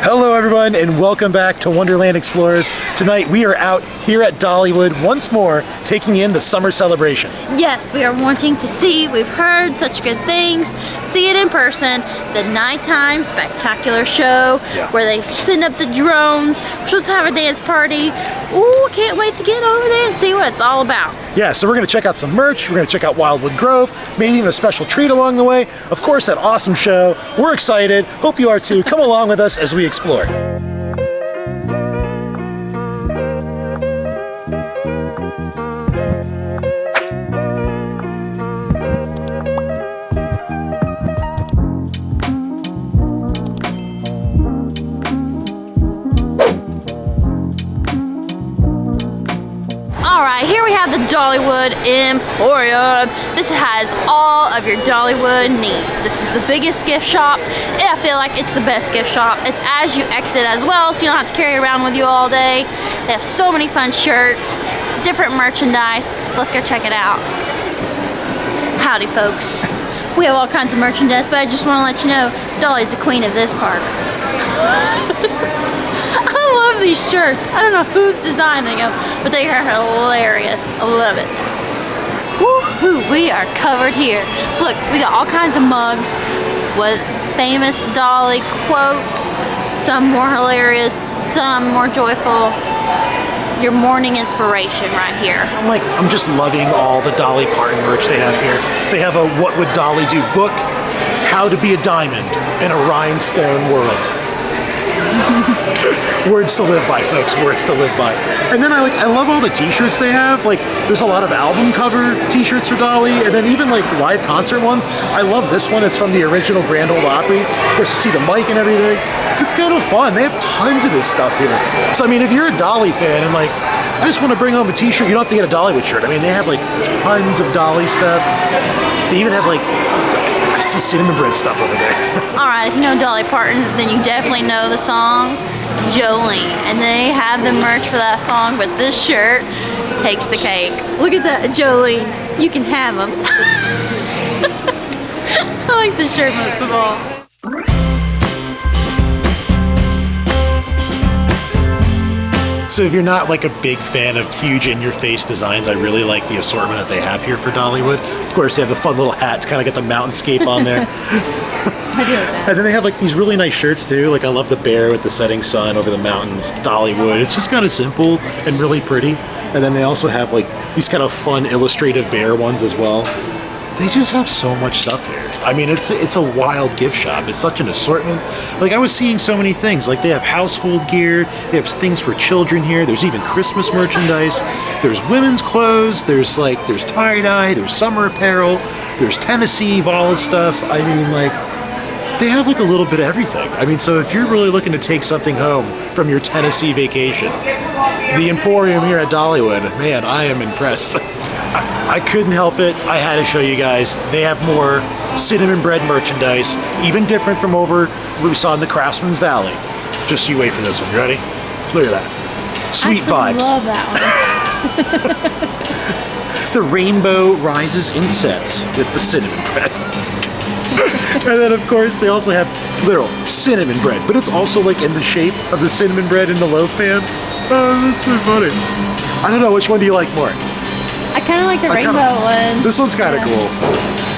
Hello everyone and welcome back to Wonderland Explorers. Tonight we are out here at Dollywood once more taking in the summer celebration. Yes, we are wanting to see, we've heard such good things, see it in person, the nighttime spectacular show where they send up the drones. We're supposed to have a dance party. Ooh, I can't wait to get over there and see what it's all about. Yeah, so we're going to check out some merch, we're going to check out Wildwood Grove, maybe even a special treat along the way. Of course, that awesome show. We're excited. Hope you are too. Come along with us as we explore. Alright, here we have the Dollywood Emporium. This has all of your Dollywood needs. This is the biggest gift shop, and I feel like it's the best gift shop. It's as you exit as well, so you don't have to carry it around with you all day. They have so many fun shirts, different merchandise. Let's go check it out. Howdy folks. We have all kinds of merchandise, but I just want to let you know, Dolly's the queen of this park. I love these shirts. I don't know who's designing them, but they are hilarious. I love it. Woohoo, we are covered here. Look, we got all kinds of mugs with famous Dolly quotes, some more hilarious, some more joyful. Your morning inspiration right here. I'm just loving all the Dolly Parton merch they have here. They have a What Would Dolly Do book, How to Be a Diamond in a Rhinestone World. Words to live by, folks, words to live by. And then I love all the t-shirts they have. Like, there's a lot of album cover t-shirts for Dolly, and then even like live concert ones. I love this one. It's from the original Grand Ole Opry. Of course, you see the mic and everything. It's kind of fun. They have tons of this stuff here. So I mean, if you're a Dolly fan and like, I just want to bring home a t-shirt, you don't have to get a Dollywood shirt. I mean, they have like tons of Dolly stuff. They even have like, I see cinnamon bread stuff over there. Alright, if you know Dolly Parton, then you definitely know the song Jolene, and they have the merch for that song, but this shirt takes the cake. Look at that, Jolene. You can have them. I like this shirt most of all. So if you're not like a big fan of huge in-your-face designs, I really like the assortment that they have here for Dollywood. Of course, they have the fun little hats, kind of get the mountainscape on there. I do like that. And then they have like these really nice shirts too. Like I love the bear with the setting sun over the mountains, Dollywood. It's just kind of simple and really pretty. And then they also have like these kind of fun illustrative bear ones as well. They just have so much stuff here. I mean, it's a wild gift shop. It's such an assortment. Like I was seeing so many things. Like they have household gear. They have things for children here. There's even Christmas merchandise. There's women's clothes. There's tie-dye. There's summer apparel. There's Tennessee Vol stuff. I mean, like, they have like a little bit of everything. I mean, so if you're really looking to take something home from your Tennessee vacation, the Emporium here at Dollywood, man, I am impressed. I couldn't help it. I had to show you guys. They have more cinnamon bread merchandise, even different from over what we saw in the Craftsman's Valley. Just you wait for this one. You ready? Look at that. Sweet vibes. I love that one. The rainbow rises and sets with the cinnamon bread. And then of course they also have literal cinnamon bread, but it's also like in the shape of the cinnamon bread in the loaf pan. Oh, that's so funny. I don't know, which one do you like more? I kind of like the rainbow one. This one's kind of cool.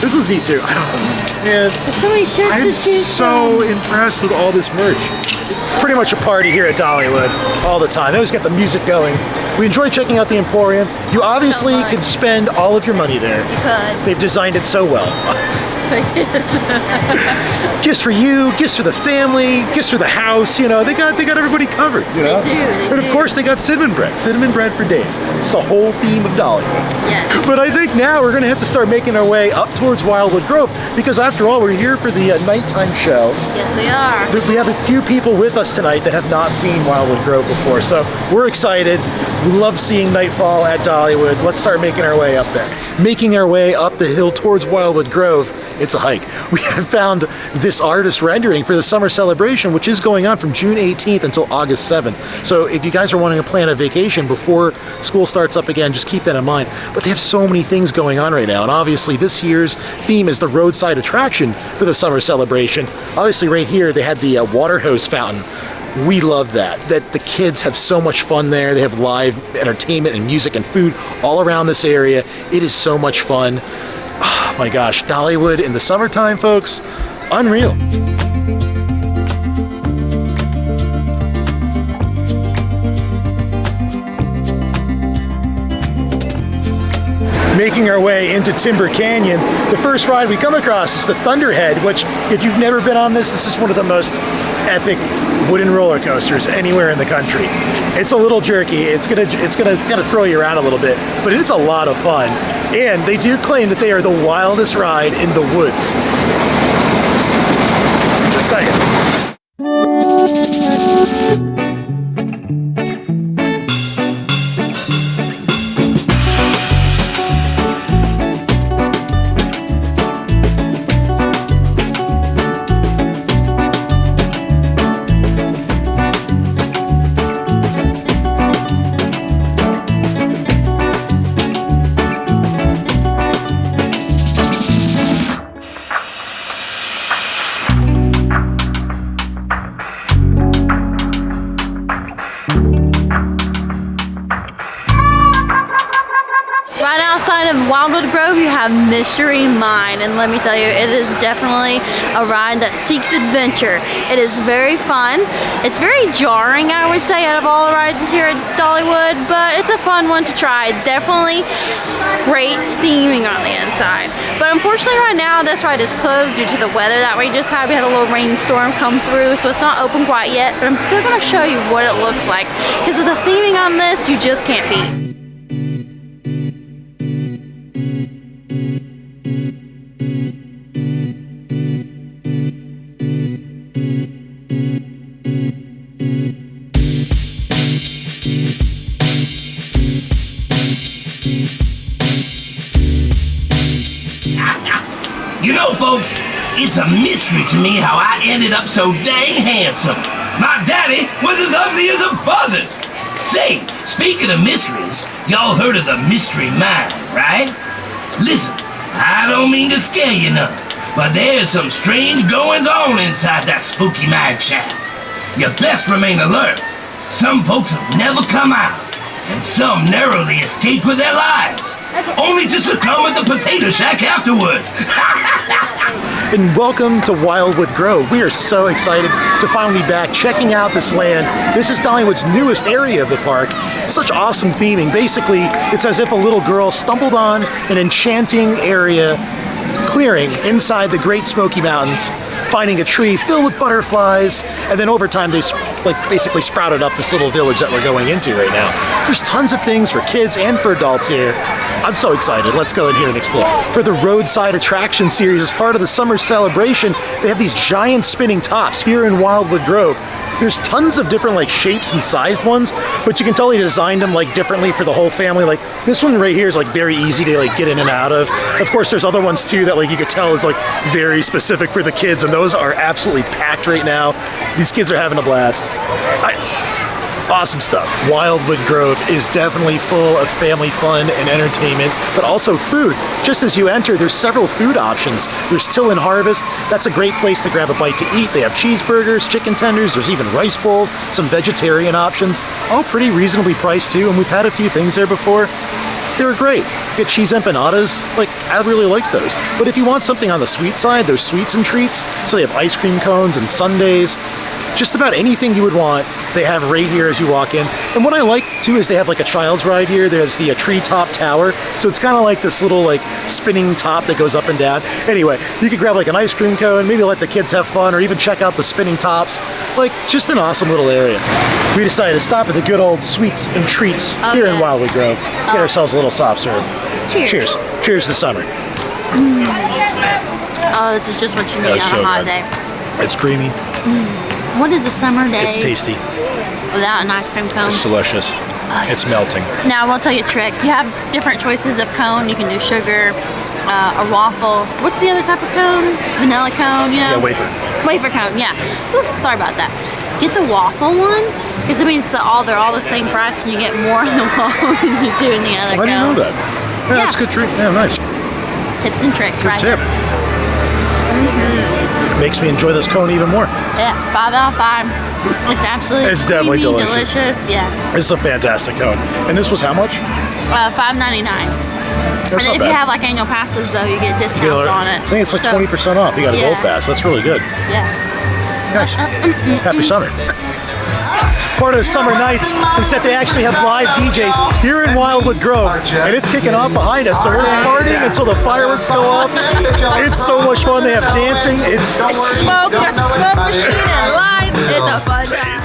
This one's neat too. I don't know. Man, there's so many shirts I'm to choose so impressed with all this merch. It's pretty much a party here at Dollywood all the time. They always get the music going. We enjoy checking out the Emporium. You obviously could spend all of your money there. You could. They've designed it so well. Gifts for you, gifts for the family, gifts for the house, you know, they got everybody covered, you know? They do, and of course they got cinnamon bread for days. It's the whole theme of Dollywood. Yes. But I think now we're gonna have to start making our way up towards Wildwood Grove, because after all, we're here for the nighttime show. Yes, we are. We have a few people with us tonight that have not seen Wildwood Grove before, so we're excited. We love seeing nightfall at Dollywood. Let's start making our way up there. Making our way up the hill towards Wildwood Grove, it's a hike. We have found this artist rendering for the summer celebration, which is going on from June 18th until August 7th. So if you guys are wanting to plan a vacation before school starts up again, just keep that in mind. But they have so many things going on right now, and obviously this year's theme is the roadside attraction for the summer celebration. Obviously right here they had the water hose fountain. We love that the kids have so much fun there. They have live entertainment and music and food all around this area. It is so much fun. Oh my gosh, Dollywood in the summertime, folks, unreal. Making our way into Timber Canyon, the first ride we come across is the Thunderhead, which, if you've never been on this is one of the most epic wooden roller coasters anywhere in the country. It's a little jerky. It's gonna kind of throw you around a little bit, but it's a lot of fun. And they do claim that they are the wildest ride in the woods. Just saying. Wildwood Grove, you have Mystery Mine, and let me tell you, it is definitely a ride that seeks adventure. It is very fun. It's very jarring, I would say, out of all the rides here at Dollywood, but it's a fun one to try. Definitely great theming on the inside. But unfortunately right now, this ride is closed due to the weather that we just had. We had a little rainstorm come through, so it's not open quite yet, but I'm still going to show you what it looks like, because of the theming on this, you just can't beat. You know, folks, it's a mystery to me how I ended up so dang handsome. My daddy was as ugly as a buzzard. Say, speaking of mysteries, y'all heard of the Mystery Mine, right? Listen, I don't mean to scare you none, but there's some strange goings-on inside that spooky mine shaft. You best remain alert. Some folks have never come out, and some narrowly escaped with their lives, only to succumb at the potato shack afterwards. And welcome to Wildwood Grove. We are so excited to finally be back checking out this land. This is Dollywood's newest area of the park. Such awesome theming. Basically, it's as if a little girl stumbled on an enchanting area clearing inside the Great Smoky Mountains, finding a tree filled with butterflies, and then over time they basically sprouted up this little village that we're going into right now. There's tons of things for kids and for adults here. I'm so excited. Let's go in here and explore. For the roadside attraction series, as part of the summer celebration, they have these giant spinning tops here in Wildwood Grove. There's tons of different shapes and sized ones, but you can tell they designed them differently for the whole family. Like this one right here is very easy to get in and out of. Of course, there's other ones too that you could tell is very specific for the kids, and those are absolutely packed right now. These kids are having a blast. Awesome stuff. Wildwood Grove is definitely full of family fun and entertainment, but also food. Just as you enter, there's several food options. There's Till and Harvest. That's a great place to grab a bite to eat. They have cheeseburgers, chicken tenders, there's even rice bowls, some vegetarian options, all pretty reasonably priced too, and we've had a few things there before. They were great. You get cheese empanadas, I really like those. But if you want something on the sweet side, there's sweets and treats. So they have ice cream cones and sundaes. Just about anything you would want, they have right here as you walk in. And what I like too is they have a child's ride here. There's the treetop tower. So it's kind of like this little spinning top that goes up and down. Anyway, you could grab an ice cream cone, maybe let the kids have fun, or even check out the spinning tops. Just an awesome little area. We decided to stop at the good old sweets and treats here in Wildwood Grove. Get ourselves a little soft serve. Cheers. Cheers. Cheers to summer. Oh, this is just what you need on a hot day. It's creamy. What is a summer day? It's tasty. Without an ice cream cone? It's delicious. It's melting. Now I will tell you a trick. You have different choices of cone. You can do sugar, a waffle. What's the other type of cone? Vanilla cone, you know? Yeah, wafer. Wafer cone, yeah. Oops, sorry about that. Get the waffle one, because it means they're all the same price and you get more in the waffle than you do in the other How do you know cones. that? Yeah, that's a good treat. Yeah, nice. Tips and tricks, Good right? tip. Makes me enjoy this cone even more. Yeah, 5 out of 5. It's absolutely It's definitely creamy, delicious. Yeah. This is a fantastic cone. And this was how much? $5.99. That's And then not if bad. you have like annual passes though, you get discounts on it. I think it's like So, 20% off. You got a yeah. gold pass. That's really good. Yeah. Nice. Happy summer. Part of the summer nights is that they actually have live DJs here in Wildwood Grove, and it's kicking off behind us. So we're partying until the fireworks go off. It's so much fun. They have dancing. It's Smoke, got the smoke machine and lights. It's a fun time.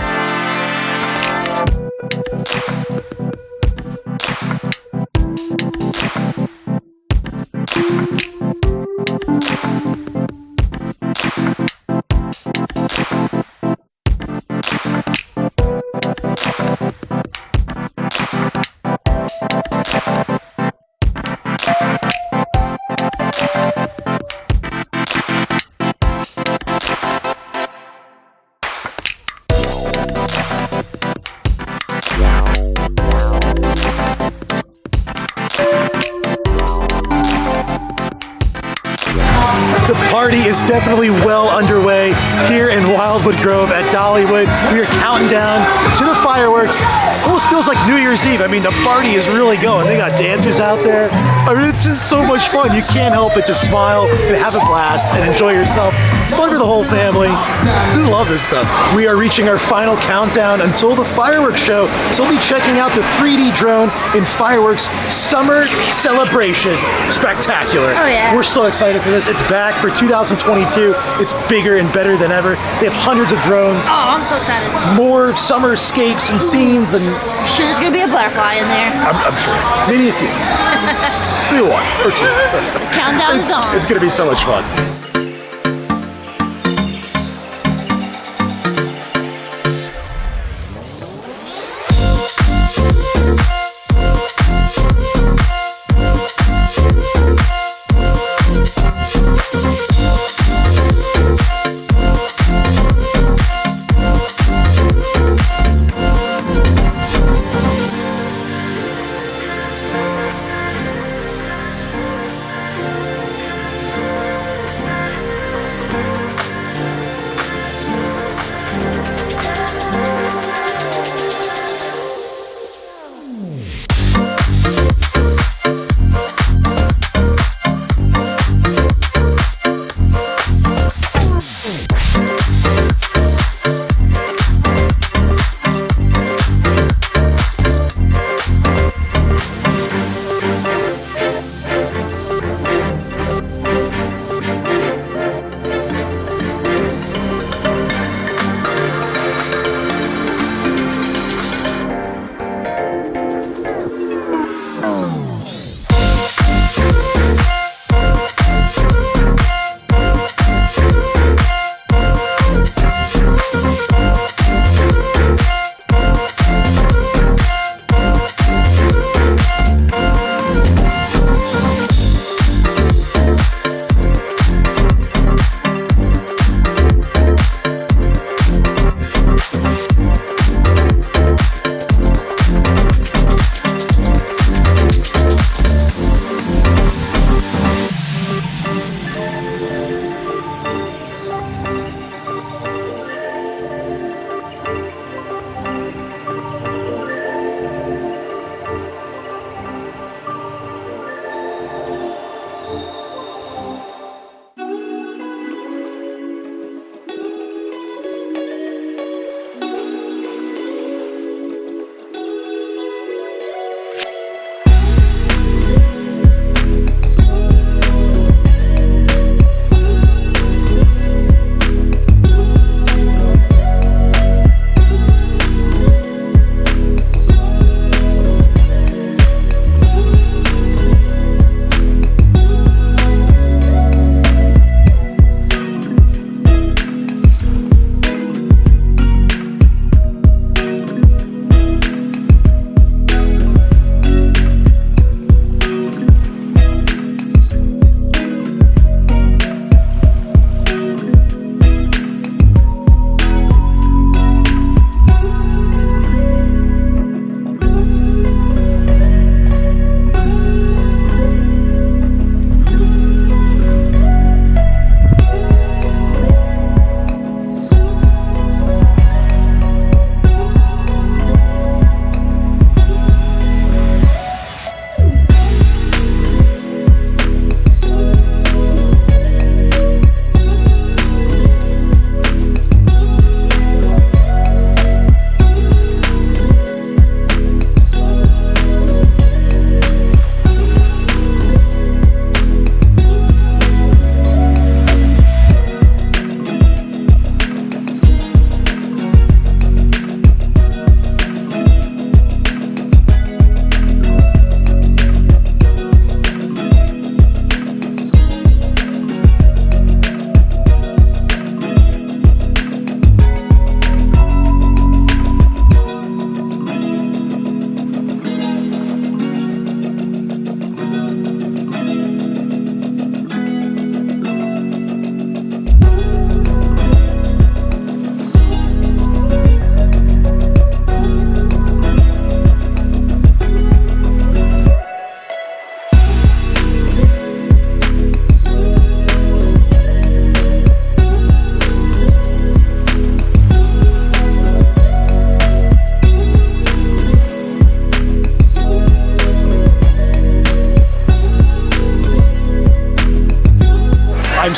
The party is definitely well underway here in Wildwood Grove at Dollywood. We are counting down to the fireworks. Almost feels like New Year's Eve. I mean, the party is really going. They got dancers out there. I mean, it's just so much fun. You can't help but just smile and have a blast and enjoy yourself. It's fun for the whole family. I love this stuff. We are reaching our final countdown until the fireworks show. So we'll be checking out the 3D drone in fireworks summer celebration. Spectacular. Oh, yeah. We're so excited for this. It's back for 2022. It's bigger and better than ever. They have hundreds of drones, Oh, I'm so excited. more summer escapes and scenes, and Sure, there's gonna be a butterfly in there. I'm sure maybe a few, maybe one or two. Countdown is on. It's gonna be so much fun.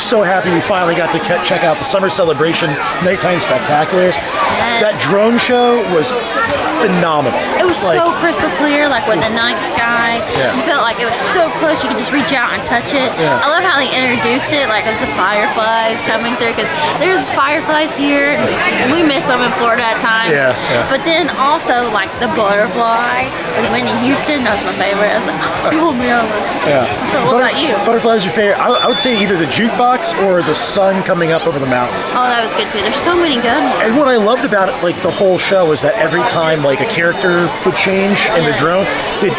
so happy we finally got to check out the Summer Celebration Nighttime Spectacular. That drone show was phenomenal. It was so crystal clear, like with the night sky. Yeah. You felt like it was so close you could just reach out and touch it. Yeah. I love how they introduced it, like there's the fireflies coming through, because there's fireflies here. We miss them in Florida at times. Yeah, yeah. But then also like the butterfly with Whitney Houston, that was my favorite. I was like, pull me over. Yeah. What about you? Butterflies your favorite? I would say either the jukebox or the sun coming up over the mountains. Oh, that was good too. There's so many good ones. And what I loved about it, like the whole show, was that every time like a character would change in the drone,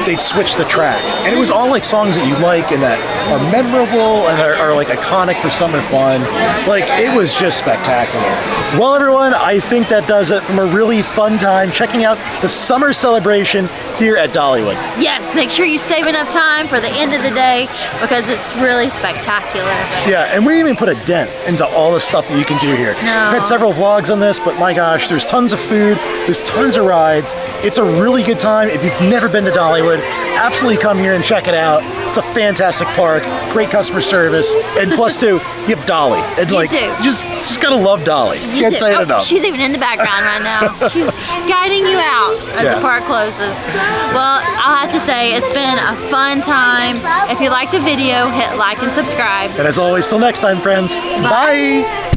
they'd switch the track, and it was all like songs that you like and that are memorable and are like iconic for summer fun. Like it was just spectacular. Well, everyone, I think that does it from a really fun time checking out the summer celebration here at Dollywood. Yes, make sure you save enough time for the end of the day because it's really spectacular. Yeah, and we didn't even put a dent into all the stuff that you can do here. No. We've had several vlogs on this, but my gosh, there's tons of food, there's tons of rides. It's a really good time. If you've never been to Dollywood, absolutely come here and check it out. It's a fantastic park, great customer service, and plus too, you have Dolly. And like, do. you just gotta love Dolly. You Can't do. say it enough. She's even in the background right now. She's guiding you out as the park closes. Well, I'll have to say it's been a fun time. If you like the video, hit like and subscribe. And as always, till next time, friends. Bye.